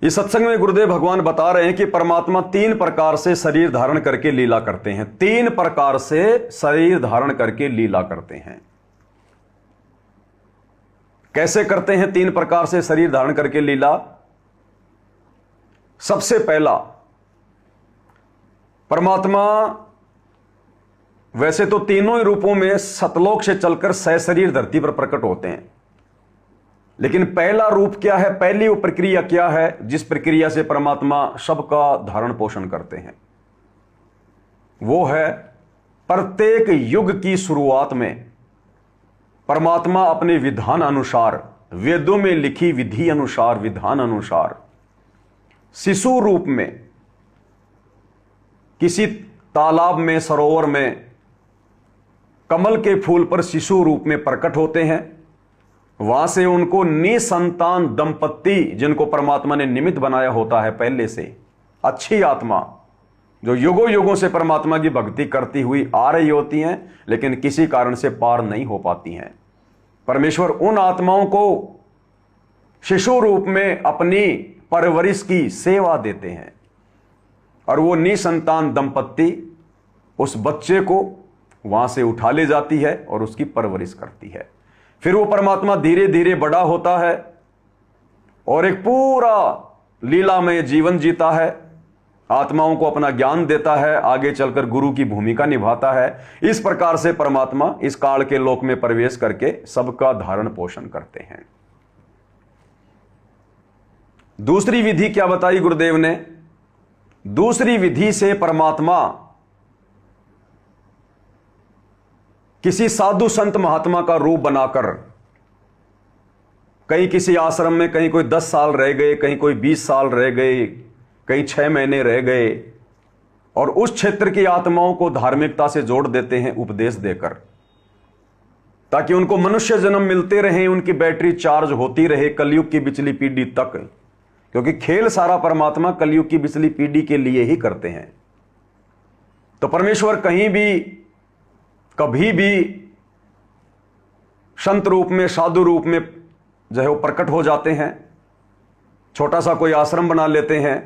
इस सत्संग में गुरुदेव भगवान बता रहे हैं कि परमात्मा 3 प्रकार से शरीर धारण करके लीला करते हैं। 3 प्रकार से शरीर धारण करके लीला करते हैं। कैसे करते हैं 3 प्रकार से शरीर धारण करके लीला? सबसे पहला, परमात्मा वैसे तो तीनों ही रूपों में सतलोक से चलकर सशरीर धरती पर प्रकट होते हैं, लेकिन पहला रूप क्या है, पहली वो प्रक्रिया क्या है जिस प्रक्रिया से परमात्मा सबका धारण पोषण करते हैं? वो है प्रत्येक युग की शुरुआत में परमात्मा अपने विधान अनुसार, वेदों में लिखी विधि अनुसार, विधान अनुसार शिशु रूप में किसी तालाब में, सरोवर में कमल के फूल पर शिशु रूप में प्रकट होते हैं। वहां से उनको निसंतान दंपत्ति, जिनको परमात्मा ने निमित्त बनाया होता है पहले से, अच्छी आत्मा जो युगों युगों से परमात्मा की भक्ति करती हुई आ रही होती हैं, लेकिन किसी कारण से पार नहीं हो पाती हैं। परमेश्वर उन आत्माओं को शिशु रूप में अपनी परवरिश की सेवा देते हैं और वो निसंतान दंपत्ति उस बच्चे को वहां से उठा ले जाती है और उसकी परवरिश करती है। फिर वो परमात्मा धीरे धीरे बड़ा होता है और एक पूरा लीलामय जीवन जीता है, आत्माओं को अपना ज्ञान देता है, आगे चलकर गुरु की भूमिका निभाता है। इस प्रकार से परमात्मा इस काल के लोक में प्रवेश करके सबका धारण पोषण करते हैं। दूसरी विधि क्या बताई गुरुदेव ने? दूसरी विधि से परमात्मा किसी साधु संत महात्मा का रूप बनाकर, कहीं किसी आश्रम में कहीं कोई 10 साल रह गए, कहीं कोई 20 साल रह गए, कहीं 6 महीने रह गए, और उस क्षेत्र की आत्माओं को धार्मिकता से जोड़ देते हैं उपदेश देकर, ताकि उनको मनुष्य जन्म मिलते रहे, उनकी बैटरी चार्ज होती रहे कलयुग की पिछली पीढ़ी तक, क्योंकि खेल सारा परमात्मा कलयुग की पिछली पीढ़ी के लिए ही करते हैं। तो परमेश्वर कहीं भी कभी भी संत रूप में, साधु रूप में जो है वो प्रकट हो जाते हैं। छोटा सा कोई आश्रम बना लेते हैं,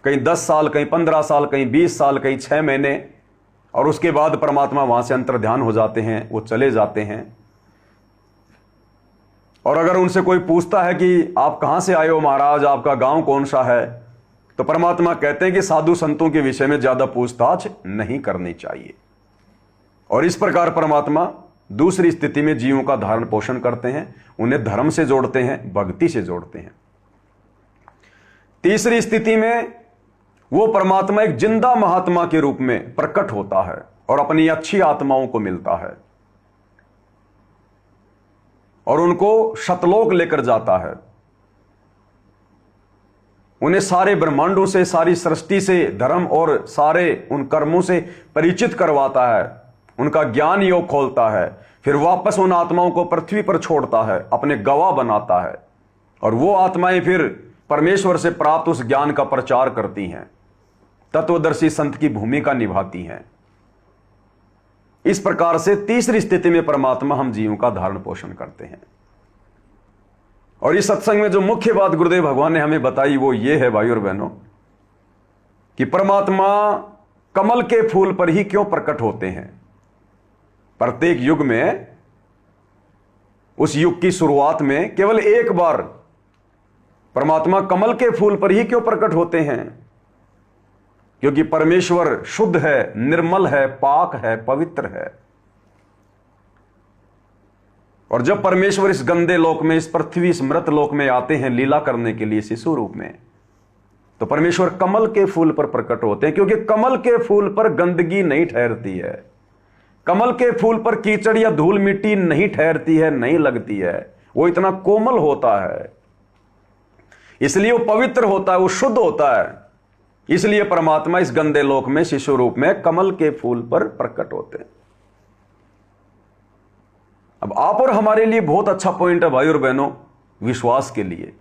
कहीं 10 साल, कहीं 15 साल, कहीं 20 साल, कहीं 6 महीने, और उसके बाद परमात्मा वहां से अंतर्ध्यान हो जाते हैं, वो चले जाते हैं। और अगर उनसे कोई पूछता है कि आप कहां से आए हो महाराज, आपका गांव कौन सा है, तो परमात्मा कहते हैं कि साधु संतों के विषय में ज्यादा पूछताछ नहीं करनी चाहिए। और इस प्रकार परमात्मा दूसरी स्थिति में जीवों का धारण पोषण करते हैं, उन्हें धर्म से जोड़ते हैं, भक्ति से जोड़ते हैं। तीसरी स्थिति में वो परमात्मा एक जिंदा महात्मा के रूप में प्रकट होता है और अपनी अच्छी आत्माओं को मिलता है और उनको सतलोक लेकर जाता है। उन्हें सारे ब्रह्मांडों से, सारी सृष्टि से, धर्म और सारे उन कर्मों से परिचित करवाता है, उनका ज्ञान योग खोलता है। फिर वापस उन आत्माओं को पृथ्वी पर छोड़ता है, अपने गवाह बनाता है, और वो आत्माएं फिर परमेश्वर से प्राप्त उस ज्ञान का प्रचार करती हैं, तत्वदर्शी संत की भूमिका निभाती हैं। इस प्रकार से तीसरी स्थिति में परमात्मा हम जीवों का धारण पोषण करते हैं। और इस सत्संग में जो मुख्य बात गुरुदेव भगवान ने हमें बताई वो ये है भाई और बहनों, कि परमात्मा कमल के फूल पर ही क्यों प्रकट होते हैं। प्रत्येक युग में, उस युग की शुरुआत में केवल एक बार परमात्मा कमल के फूल पर ही क्यों प्रकट होते हैं? क्योंकि परमेश्वर शुद्ध है, निर्मल है, पाक है, पवित्र है। और जब परमेश्वर इस गंदे लोक में, इस पृथ्वी, इस मृत लोक में आते हैं लीला करने के लिए शिशु रूप में, तो परमेश्वर कमल के फूल पर प्रकट होते हैं, क्योंकि कमल के फूल पर गंदगी नहीं ठहरती है, कमल के फूल पर कीचड़ या धूल मिट्टी नहीं ठहरती है, नहीं लगती है। वो इतना कोमल होता है, इसलिए वो पवित्र होता है, वो शुद्ध होता है। इसलिए परमात्मा इस गंदे लोक में शिशु रूप में कमल के फूल पर प्रकट होते हैं। अब आप और हमारे लिए बहुत अच्छा पॉइंट है भाई और बहनों, विश्वास के लिए,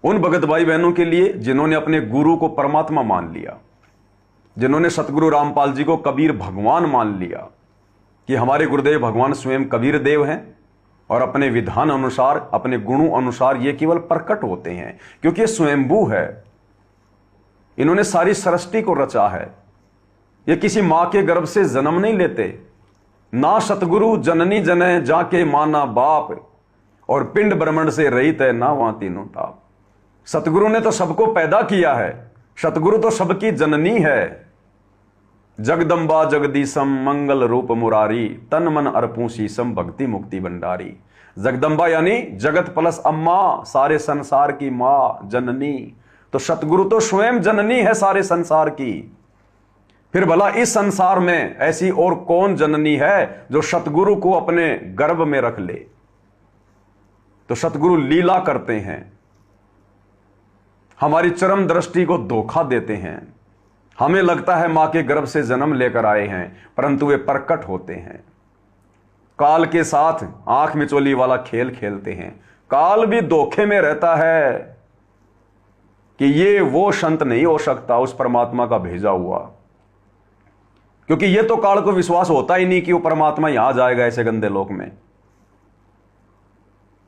उन भगत भाई बहनों के लिए जिन्होंने अपने गुरु को परमात्मा मान लिया, जिन्होंने सतगुरु रामपाल जी को कबीर भगवान मान लिया कि हमारे गुरुदेव भगवान स्वयं कबीर देव हैं और अपने विधान अनुसार, अपने गुणों अनुसार ये केवल प्रकट होते हैं, क्योंकि ये स्वयंभू है। इन्होंने सारी सृष्टि को रचा है। ये किसी मां के गर्भ से जन्म नहीं लेते। ना सतगुरु जननी जने जाके माना बाप, और पिंड ब्रह्मंड से रहित है ना वहां तीनों ताप। सतगुरु ने तो सबको पैदा किया है, सतगुरु तो सबकी जननी है। जगदम्बा जगदीशम मंगल रूप मुरारी, तन मन अर्पू शीशम भक्ति मुक्ति भंडारी। जगदम्बा यानी जगत प्लस अम्मा, सारे संसार की मां, जननी। तो सतगुरु तो स्वयं जननी है सारे संसार की। फिर भला इस संसार में ऐसी और कौन जननी है जो सतगुरु को अपने गर्भ में रख ले। तो सतगुरु लीला करते हैं, हमारी चरम दृष्टि को धोखा देते हैं। हमें लगता है मां के गर्भ से जन्म लेकर आए हैं, परंतु वे प्रकट होते हैं। काल के साथ आंख मिचोली वाला खेल खेलते हैं। काल भी धोखे में रहता है कि ये वो संत नहीं हो सकता उस परमात्मा का भेजा हुआ, क्योंकि ये तो काल को विश्वास होता ही नहीं कि वो परमात्मा यहां जाएगा ऐसे गंदे लोक में।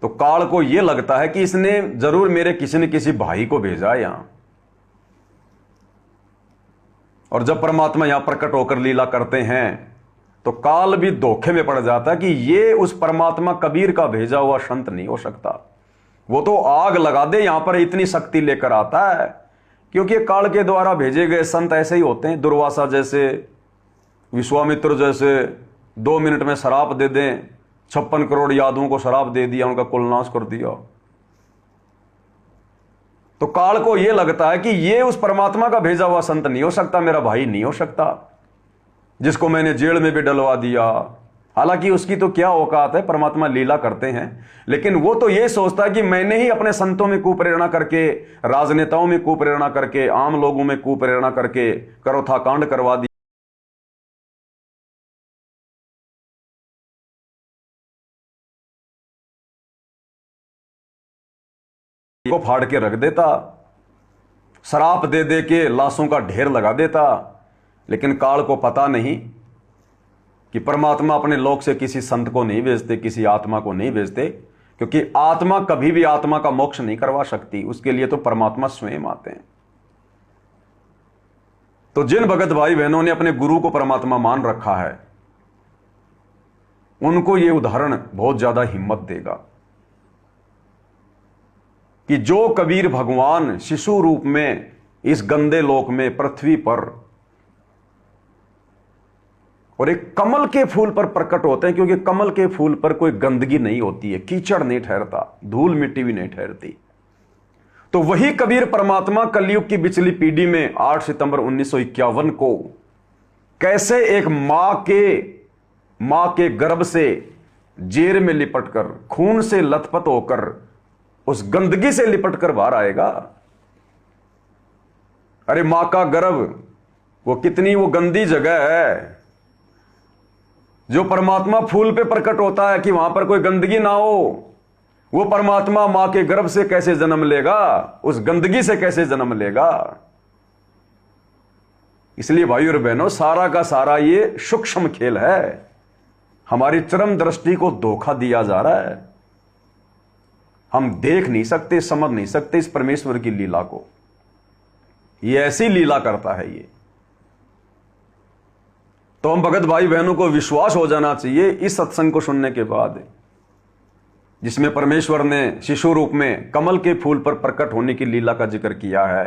तो काल को यह लगता है कि इसने जरूर मेरे किसी न किसी भाई को भेजा यहां। और जब परमात्मा यहां प्रकट होकर लीला करते हैं तो काल भी धोखे में पड़ जाता है कि ये उस परमात्मा कबीर का भेजा हुआ संत नहीं हो सकता। वो तो आग लगा दे यहां पर इतनी शक्ति लेकर आता है, क्योंकि काल के द्वारा भेजे गए संत ऐसे ही होते हैं। दुर्वासा जैसे, विश्वामित्र जैसे, 2 मिनट में शराप दे दें, 56 करोड़ यादवों को शराप दे दिया, उनका कुलनाश कर दिया। तो काल को यह लगता है कि यह उस परमात्मा का भेजा हुआ संत नहीं हो सकता, मेरा भाई नहीं हो सकता, जिसको मैंने जेल में भी डलवा दिया। हालांकि उसकी तो क्या औकात है, परमात्मा लीला करते हैं। लेकिन वो तो यह सोचता है कि मैंने ही अपने संतों में कुप्रेरणा करके, राजनेताओं में कुप्रेरणा करके, आम लोगों में कुप्रेरणा करके करोथा कांड करवा दिया, को फाड़ के रख देता, शराप दे दे के लाशों का ढेर लगा देता। लेकिन काल को पता नहीं कि परमात्मा अपने लोक से किसी संत को नहीं भेजते, किसी आत्मा को नहीं भेजते, क्योंकि आत्मा कभी भी आत्मा का मोक्ष नहीं करवा सकती। उसके लिए तो परमात्मा स्वयं आते हैं। तो जिन भगत भाई बहनों ने अपने गुरु को परमात्मा मान रखा है, उनको यह उदाहरण बहुत ज्यादा हिम्मत देगा कि जो कबीर भगवान शिशु रूप में इस गंदे लोक में पृथ्वी पर और एक कमल के फूल पर प्रकट होते हैं, क्योंकि कमल के फूल पर कोई गंदगी नहीं होती है, कीचड़ नहीं ठहरता, धूल मिट्टी भी नहीं ठहरती। तो वही कबीर परमात्मा कलयुग की पिछली पीढ़ी में 8 सितंबर 1951 को कैसे एक मां के गर्भ से जेर में लिपटकर, खून से लथपथ होकर, उस गंदगी से लिपटकर बाहर आएगा। अरे मां का गर्भ वो कितनी वो गंदी जगह है। जो परमात्मा फूल पे प्रकट होता है कि वहां पर कोई गंदगी ना हो, वो परमात्मा मां के गर्भ से कैसे जन्म लेगा, उस गंदगी से कैसे जन्म लेगा। इसलिए भाई और बहनों, सारा का सारा ये सूक्ष्म खेल है। हमारी चरम दृष्टि को धोखा दिया जा रहा है। हम देख नहीं सकते, समझ नहीं सकते इस परमेश्वर की लीला को। ये ऐसी लीला करता है ये। तो हम भगत भाई बहनों को विश्वास हो जाना चाहिए इस सत्संग को सुनने के बाद, जिसमें परमेश्वर ने शिशु रूप में कमल के फूल पर प्रकट होने की लीला का जिक्र किया है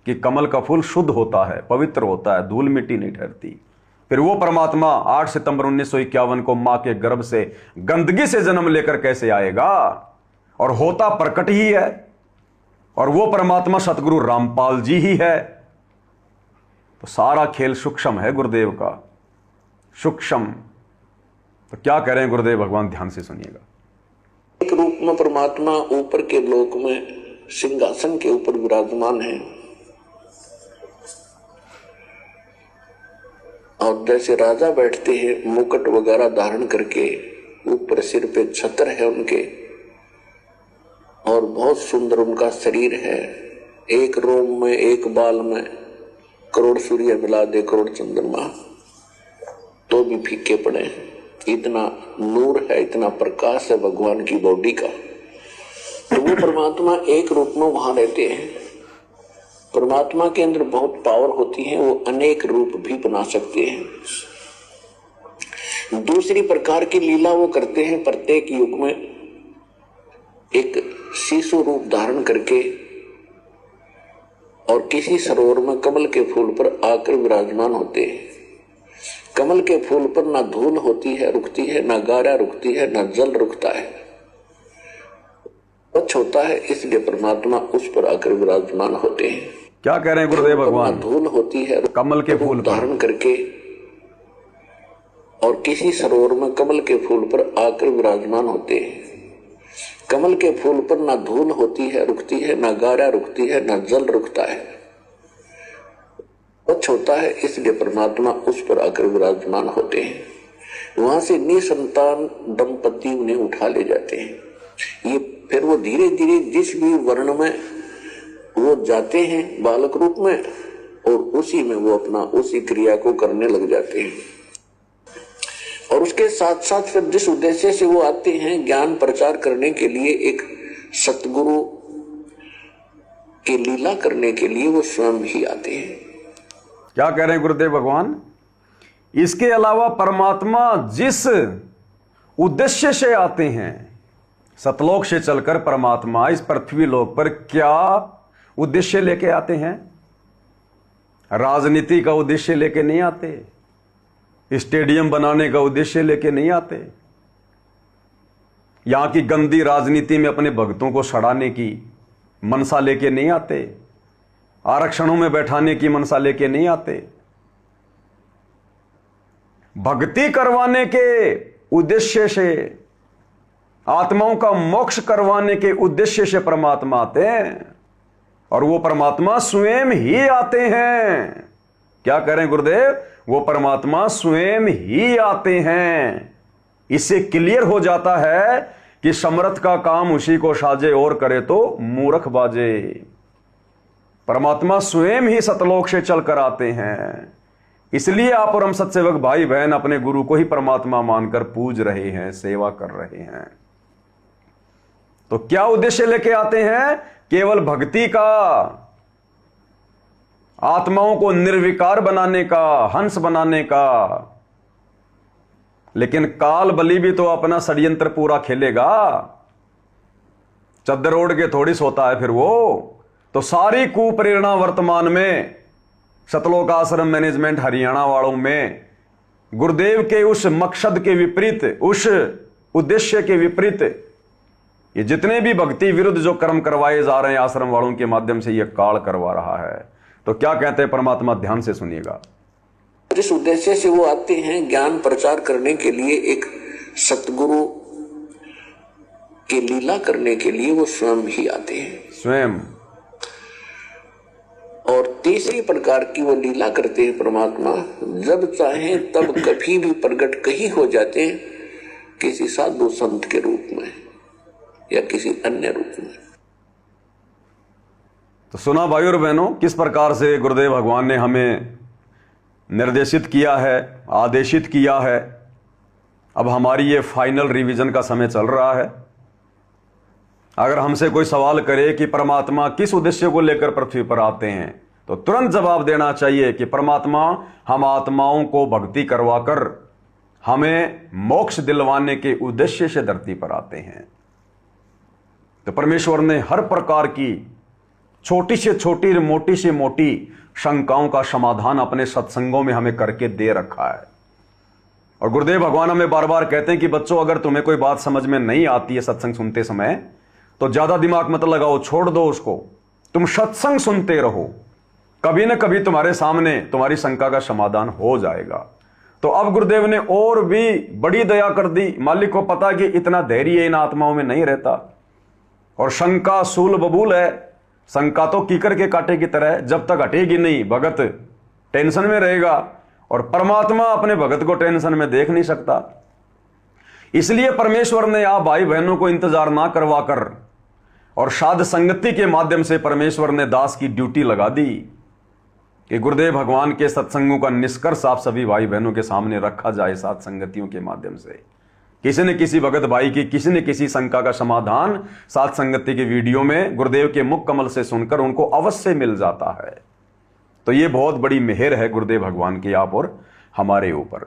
कि कमल का फूल शुद्ध होता है, पवित्र होता है, धूल मिट्टी नहीं ठहरती। फिर वो परमात्मा 8 सितंबर 1951 को मां के गर्भ से गंदगी से जन्म लेकर कैसे आएगा, और होता प्रकट ही है। और वो परमात्मा सतगुरु रामपाल जी ही है। तो सारा खेल सूक्ष्म है गुरुदेव का, सूक्ष्म। तो क्या कह रहे हैं गुरुदेव भगवान, ध्यान से सुनिएगा। एक रूप में परमात्मा ऊपर के लोक में सिंहासन के ऊपर विराजमान है, और जैसे राजा बैठते हैं मुकुट वगैरह धारण करके, ऊपर सिर पे छत्र है उनके, और बहुत सुंदर उनका शरीर है। एक रोम में, एक बाल में करोड़ सूर्य मिला दे, करोड़ चंद्रमा, तो भी फीके पड़े। इतना नूर है, इतना प्रकाश है भगवान की बॉडी का। तो वो परमात्मा एक रूप में वहां रहते हैं। परमात्मा के अंदर बहुत पावर होती है, वो अनेक रूप भी बना सकते हैं। दूसरी प्रकार की लीला वो करते हैं, प्रत्येक युग में एक शिशु रूप धारण करके और किसी सरोवर में कमल के फूल पर आकर विराजमान होते हैं। कमल के फूल पर ना धूल होती है रुकती है, ना गारा रुकती है, ना जल रुकता है, स्वच्छ होता है, इसलिए परमात्मा उस पर आकर विराजमान होते हैं। क्या कह रहे हैं गुरुदेव भगवान? धूल होती है कमल के फूल धारण करके और किसी सरोवर में कमल के फूल पर आकर विराजमान होते हैं। कमल के फूल पर ना धूल होती है रुकती है, ना गारा रुकती है, ना जल रुकता है, स्वच्छ होता है, इसलिए परमात्मा उस पर आकर विराजमान होते हैं। वहां से निसंतान दंपति उन्हें उठा ले जाते हैं। ये फिर वो धीरे धीरे जिस भी वर्ण में वो जाते हैं बालक रूप में, और उसी में वो अपना उसी क्रिया को करने लग जाते हैं। और उसके साथ साथ फिर जिस उद्देश्य से वो आते हैं ज्ञान प्रचार करने के लिए, एक सतगुरु की लीला करने के लिए, वो स्वयं ही आते हैं। क्या कह रहे हैं गुरुदेव भगवान? इसके अलावा परमात्मा जिस उद्देश्य से आते हैं, सतलोक से चलकर परमात्मा इस पृथ्वी लोक पर क्या उद्देश्य लेके आते हैं? राजनीति का उद्देश्य लेके नहीं आते, स्टेडियम बनाने का उद्देश्य लेके नहीं आते, यहां की गंदी राजनीति में अपने भक्तों को सड़ाने की मनसा लेके नहीं आते, आरक्षणों में बैठाने की मनसा लेके नहीं आते। भक्ति करवाने के उद्देश्य से, आत्माओं का मोक्ष करवाने के उद्देश्य से परमात्मा आते हैं, और वो परमात्मा स्वयं ही आते हैं। क्या करें गुरुदेव? वो परमात्मा स्वयं ही आते हैं। इससे क्लियर हो जाता है कि समर्थ का काम उसी को साजे और करे तो मूर्ख बाजे। परमात्मा स्वयं ही सतलोक से चलकर आते हैं। इसलिए आप और हम सत्सेवक भाई बहन अपने गुरु को ही परमात्मा मानकर पूज रहे हैं, सेवा कर रहे हैं। तो क्या उद्देश्य लेके आते हैं? केवल भक्ति का, आत्माओं को निर्विकार बनाने का, हंस बनाने का। लेकिन काल बलि भी तो अपना षड्यंत्र पूरा खेलेगा, चद्दर ओढ़ के थोड़ी सोता है फिर वो। तो सारी कुप्रेरणा वर्तमान में सतलोक आश्रम मैनेजमेंट हरियाणा वालों में गुरुदेव के उस मकसद के विपरीत, उस उद्देश्य के विपरीत ये जितने भी भक्ति विरुद्ध जो कर्म करवाए जा रहे हैं आश्रम वालों के माध्यम से, ये काल करवा रहा है। तो क्या कहते हैं परमात्मा? ध्यान से सुनिएगा। जिस उद्देश्य से वो आते हैं ज्ञान प्रचार करने के लिए, एक सतगुरु की लीला करने के लिए, वो स्वयं ही आते हैं। स्वयं। और तीसरी प्रकार की वो लीला करते हैं परमात्मा, जब चाहे तब कभी भी प्रकट कहीं हो जाते हैं, किसी साधु संत के रूप में या किसी अन्य रूप में। तो सुना भाई और बहनों, किस प्रकार से गुरुदेव भगवान ने हमें निर्देशित किया है, आदेशित किया है। अब हमारी ये फाइनल रिवीजन का समय चल रहा है। अगर हमसे कोई सवाल करे कि परमात्मा किस उद्देश्य को लेकर पृथ्वी पर आते हैं, तो तुरंत जवाब देना चाहिए कि परमात्मा हम आत्माओं को भक्ति करवाकर हमें मोक्ष दिलवाने के उद्देश्य से धरती पर आते हैं। तो परमेश्वर ने हर प्रकार की छोटी से छोटी, मोटी से मोटी शंकाओं का समाधान अपने सत्संगों में हमें करके दे रखा है। और गुरुदेव भगवान हमें बार बार कहते हैं कि बच्चों, अगर तुम्हें कोई बात समझ में नहीं आती है सत्संग सुनते समय, तो ज्यादा दिमाग मत लगाओ, छोड़ दो उसको, तुम सत्संग सुनते रहो, कभी ना कभी तुम्हारे सामने तुम्हारी शंका का समाधान हो जाएगा। तो अब गुरुदेव ने और भी बड़ी दया कर दी। मालिक को पता कि इतना धैर्य इन आत्माओं में नहीं रहता, और शंका सूल बबूल है। शंका तो कीकर के कांटे की तरह, जब तक हटेगी नहीं भगत टेंशन में रहेगा, और परमात्मा अपने भगत को टेंशन में देख नहीं सकता। इसलिए परमेश्वर ने आप भाई बहनों को इंतजार ना करवाकर और साध संगति के माध्यम से परमेश्वर ने दास की ड्यूटी लगा दी। कि गुरुदेव भगवान के सत्संगों का निष्कर्ष आप सभी भाई बहनों के सामने रखा जाए सात संगतियों के माध्यम से। किसी न किसी भगत भाई की किसी न किसी शंका का समाधान सात संगति के वीडियो में गुरुदेव के मुख कमल से सुनकर उनको अवश्य मिल जाता है। तो ये बहुत बड़ी मेहर है गुरुदेव भगवान की आप और हमारे ऊपर।